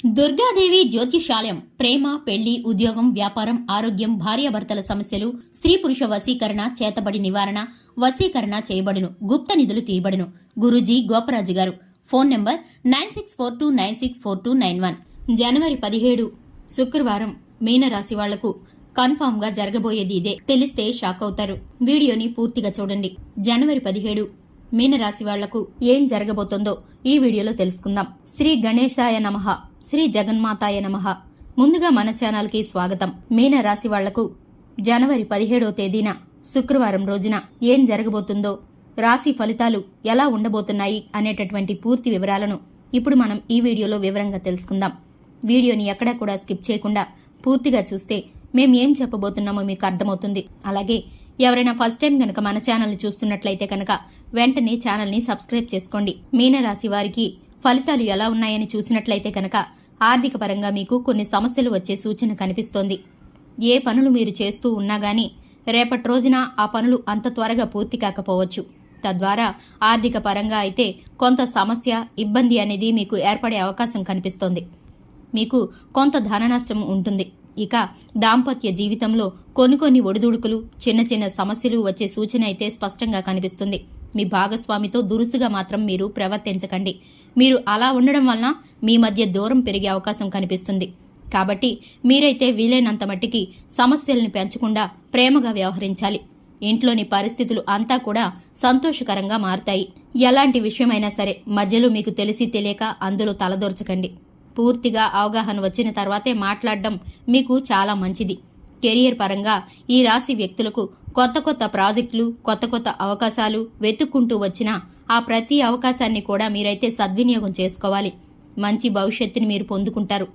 దుర్గాదేవి జ్యోతిషాలయం ప్రేమ, పెళ్లి, ఉద్యోగం, వ్యాపారం, ఆరోగ్యం, భార్యాభర్తల సమస్యలు, స్త్రీ పురుష వశీకరణ, చేతబడి నివారణ, వశీకరణ చేయబడును, గుప్త నిధులు తీయబడును. గురూజీ గోపరాజు గారు. Phone number 9642964291. జనవరి 17 శుక్రవారం మీనరాశి వాళ్లకు కన్ఫామ్ గా జరగబోయేది ఇదే. తెలిస్తే షాక్ అవుతారు. వీడియోని పూర్తిగా చూడండి. జనవరి 17 మీనరాశి వాళ్లకు ఏం జరగబోతోందో ఈ వీడియోలో తెలుసుకుందాం. శ్రీ గణేశాయ నమః, శ్రీ జగన్మాతాయ నమః. ముందుగా మన ఛానల్ కి స్వాగతం. మీనరాశి వాళ్లకు జనవరి 17వ తేదీన శుక్రవారం రోజున ఏం జరగబోతుందో, రాశి ఫలితాలు ఎలా ఉండబోతున్నాయి అనేటటువంటి పూర్తి వివరాలను ఇప్పుడు మనం ఈ వీడియోలో వివరంగా తెలుసుకుందాం. వీడియోని ఎక్కడా కూడా స్కిప్ చేయకుండా పూర్తిగా చూస్తే మేం ఏం చెప్పబోతున్నామో మీకు అర్థమవుతుంది. అలాగే ఎవరైనా ఫస్ట్ టైం గనక మన ఛానల్ని చూస్తున్నట్లయితే కనుక వెంటనే ఛానల్ని సబ్స్క్రైబ్ చేసుకోండి. మీనరాశి వారికి ఫలితాలు ఎలా ఉన్నాయని చూసినట్లయితే కనుక ఆర్థిక పరంగా మీకు కొన్ని సమస్యలు వచ్చే సూచన కనిపిస్తోంది. ఏ పనులు మీరు చేస్తూ ఉన్నా గానీ రేపటి రోజున ఆ పనులు అంత త్వరగా పూర్తి కాకపోవచ్చు. తద్వారా ఆర్థిక పరంగా అయితే కొంత సమస్య, ఇబ్బంది అనేది మీకు ఏర్పడే అవకాశం కనిపిస్తోంది. మీకు కొంత ధన నష్టం ఉంటుంది. ఇక దాంపత్య జీవితంలో కొన్ని ఒడిదుడుకులు, చిన్న చిన్న సమస్యలు వచ్చే సూచన అయితే స్పష్టంగా కనిపిస్తుంది. మీ భాగస్వామితో దురుసుగా మాత్రం మీరు ప్రవర్తించకండి. మీరు అలా ఉండడం వలన మీ మధ్య దూరం పెరిగే అవకాశం కనిపిస్తుంది. కాబట్టి మీరైతే వీలైనంత మట్టికి సమస్యల్ని పెంచకుండా ప్రేమగా వ్యవహరించాలి. ఇంట్లోని పరిస్థితులు అంతా కూడా సంతోషకరంగా మారుతాయి. ఎలాంటి విషయమైనా సరే మధ్యలో మీకు తెలిసి తెలియక అందులో తలదూర్చకండి. పూర్తిగా అవగాహన వచ్చిన తర్వాతే మాట్లాడడం మీకు చాలా మంచిది. కెరియర్ పరంగా ఈ రాశి వ్యక్తులకు కొత్త ప్రాజెక్టులు, కొత్త అవకాశాలు వెతుక్కుంటూ వచ్చినా ఆ ప్రతి అవకాశాన్ని కూడా మీరైతే సద్వినియోగం చేసుకోవాలి. మంచి భవిష్యత్తుని మీరు పొందుకుంటారు.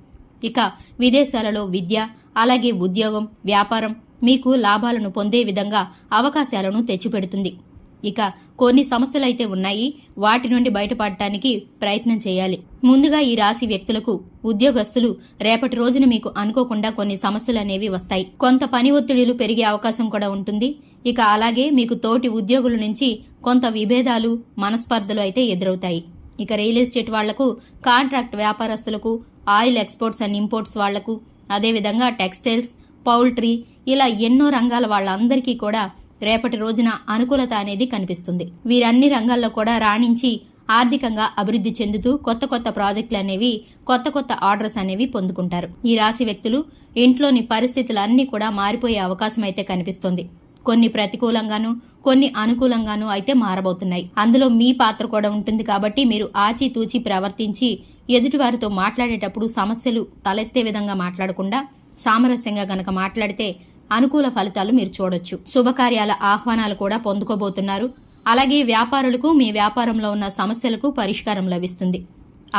ఇక విదేశాలలో విద్య, అలాగే ఉద్యోగం, వ్యాపారం మీకు లాభాలను పొందే విధంగా అవకాశాలను తెచ్చిపెడుతుంది. ఇక కొన్ని సమస్యలైతే ఉన్నాయి, వాటి నుండి బయటపడటానికి ప్రయత్నం చేయాలి. ముందుగా ఈ రాశి వ్యక్తులకు ఉద్యోగస్తులు రేపటి రోజున మీకు అనుకోకుండా కొన్ని సమస్యలు అనేవి వస్తాయి. కొంత పని ఒత్తిడిలు పెరిగే అవకాశం కూడా ఉంటుంది. ఇక అలాగే మీకు తోటి ఉద్యోగుల నుంచి కొంత విభేదాలు, మనస్పర్ధలు అయితే ఎదురవుతాయి. ఇక రియల్ ఎస్టేట్ వాళ్లకు, కాంట్రాక్ట్ వ్యాపారస్తులకు, ఆయిల్ ఎక్స్పోర్ట్స్ అండ్ ఇంపోర్ట్స్ వాళ్లకు, అదేవిధంగా టెక్స్టైల్స్, పౌల్ట్రీ ఇలా ఎన్నో రంగాల వాళ్ళందరికీ కూడా రేపటి రోజున అనుకూలత అనేది కనిపిస్తుంది. వీరన్ని రంగాల్లో కూడా రాణించి ఆర్థికంగా అభివృద్ధి చెందుతూ కొత్త ప్రాజెక్టులు అనేవి, కొత్త ఆర్డర్స్ అనేవి పొందుకుంటారు. ఈ రాశి వ్యక్తులు ఇంట్లోని పరిస్థితులన్నీ కూడా మారిపోయే అవకాశం అయితే కనిపిస్తుంది. కొన్ని ప్రతికూలంగాను, కొన్ని అనుకూలంగాను అయితే మారబోతున్నాయి. అందులో మీ పాత్ర కూడా ఉంటుంది. కాబట్టి మీరు ఆచితూచి ప్రవర్తించి ఎదుటివారితో మాట్లాడేటప్పుడు సమస్యలు తలెత్తే విధంగా మాట్లాడకుండా సామరస్యంగా గనక మాట్లాడితే అనుకూల ఫలితాలు మీరు చూడొచ్చు. శుభకార్యాల ఆహ్వానాలు కూడా పొందుకోబోతున్నారు. అలాగే వ్యాపారులకు మీ వ్యాపారంలో ఉన్న సమస్యలకు పరిష్కారం లభిస్తుంది.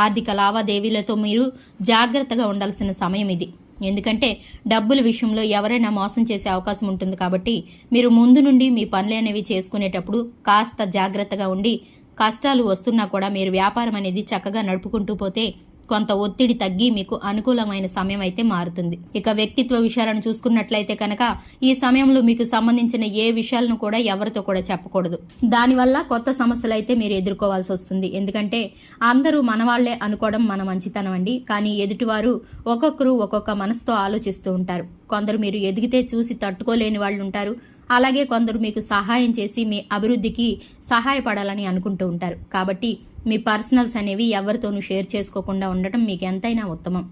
ఆర్థిక లావాదేవీలతో మీరు జాగ్రత్తగా ఉండాల్సిన సమయం ఇది. ఎందుకంటే డబ్బుల విషయంలో ఎవరైనా మోసం చేసే అవకాశం ఉంటుంది. కాబట్టి మీరు ముందు నుండి మీ పనులు అనేవి చేసుకునేటప్పుడు కాస్త జాగ్రత్తగా ఉండి, కష్టాలు వస్తున్నా కూడా మీరు వ్యాపారం అనేది చక్కగా నడుపుకుంటూ పోతే కొంత ఒత్తిడి తగ్గి మీకు అనుకూలమైన సమయం అయితే మారుతుంది. ఇక వ్యక్తిత్వ విషయాలను చూసుకున్నట్లయితే కనుక ఈ సమయంలో మీకు సంబంధించిన ఏ విషయాలను కూడా ఎవరితో కూడా చెప్పకూడదు. దానివల్ల కొత్త సమస్యలు అయితే మీరు ఎదుర్కోవాల్సి వస్తుంది. ఎందుకంటే అందరూ మనవాళ్లే అనుకోవడం మన మంచితనం అండి. కానీ ఎదుటివారు ఒక్కొక్కరు ఒక్కొక్క మనసుతో ఆలోచిస్తూ ఉంటారు. కొందరు మీరు ఎదిగితే చూసి తట్టుకోలేని వాళ్ళు ఉంటారు. అలాగే కొందరు మీకు సహాయం చేసి మీ అభివృద్ధికి సహాయపడాలని అనుకుంటూ ఉంటారు. కాబట్టి మీ పర్సనల్స్ అనేవి ఎవరితోనూ షేర్ చేసుకోకుండా ఉండటం మీకు ఎంతైనా ఉత్తమం.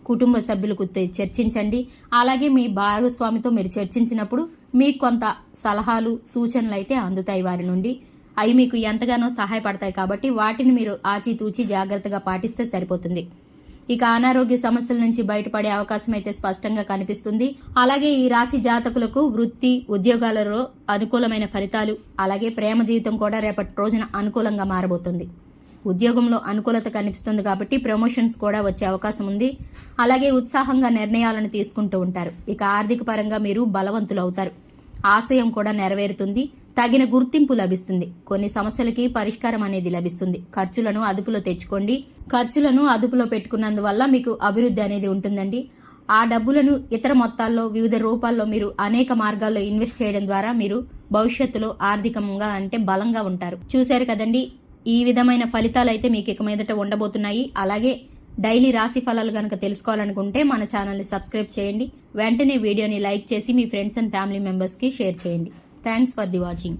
కుటుంబ సభ్యులకు చర్చించండి. అలాగే మీ భాగస్వామితో మీరు చర్చించినప్పుడు మీకు కొంత సలహాలు, సూచనలు అయితే అందుతాయి వారి నుండి. అవి మీకు ఎంతగానో సహాయపడతాయి. కాబట్టి వాటిని మీరు ఆచితూచి జాగ్రత్తగా పాటిస్తే సరిపోతుంది. ఇక అనారోగ్య సమస్యల నుంచి బయటపడే అవకాశం అయితే స్పష్టంగా కనిపిస్తుంది. అలాగే ఈ రాశి జాతకులకు వృత్తి, ఉద్యోగాలలో అనుకూలమైన ఫలితాలు, అలాగే ప్రేమ జీవితం కూడా రేపటి రోజున అనుకూలంగా మారబోతుంది. ఉద్యోగంలో అనుకూలత కనిపిస్తుంది కాబట్టి ప్రమోషన్స్ కూడా వచ్చే అవకాశం ఉంది. అలాగే ఉత్సాహంగా నిర్ణయాలను తీసుకుంటూ ఉంటారు. ఇక ఆర్థిక పరంగా మీరు బలవంతులు అవుతారు. ఆశయం కూడా నెరవేరుతుంది. తగిన గుర్తింపు లభిస్తుంది. కొన్ని సమస్యలకి పరిష్కారం అనేది లభిస్తుంది. ఖర్చులను అదుపులో తెచ్చుకోండి. ఖర్చులను అదుపులో పెట్టుకున్నందువల్ల మీకు అభివృద్ధి అనేది ఉంటుందండి. ఆ డబ్బులను ఇతర మొత్తాల్లో, వివిధ రూపాల్లో మీరు అనేక మార్గాల్లో ఇన్వెస్ట్ చేయడం ద్వారా మీరు భవిష్యత్తులో ఆర్థికంగా అంటే బలంగా ఉంటారు. చూశారు కదండి, ఈ విధమైన ఫలితాలు అయితే మీకు ఇక మీదట ఉండబోతున్నాయి. అలాగే డైలీ రాశి ఫలాలు గనక తెలుసుకోవాలనుకుంటే మన ఛానల్ని సబ్స్క్రైబ్ చేయండి. వెంటనే వీడియోని లైక్ చేసి మీ ఫ్రెండ్స్ అండ్ ఫ్యామిలీ మెంబర్స్కి షేర్ చేయండి. Thanks for the watching.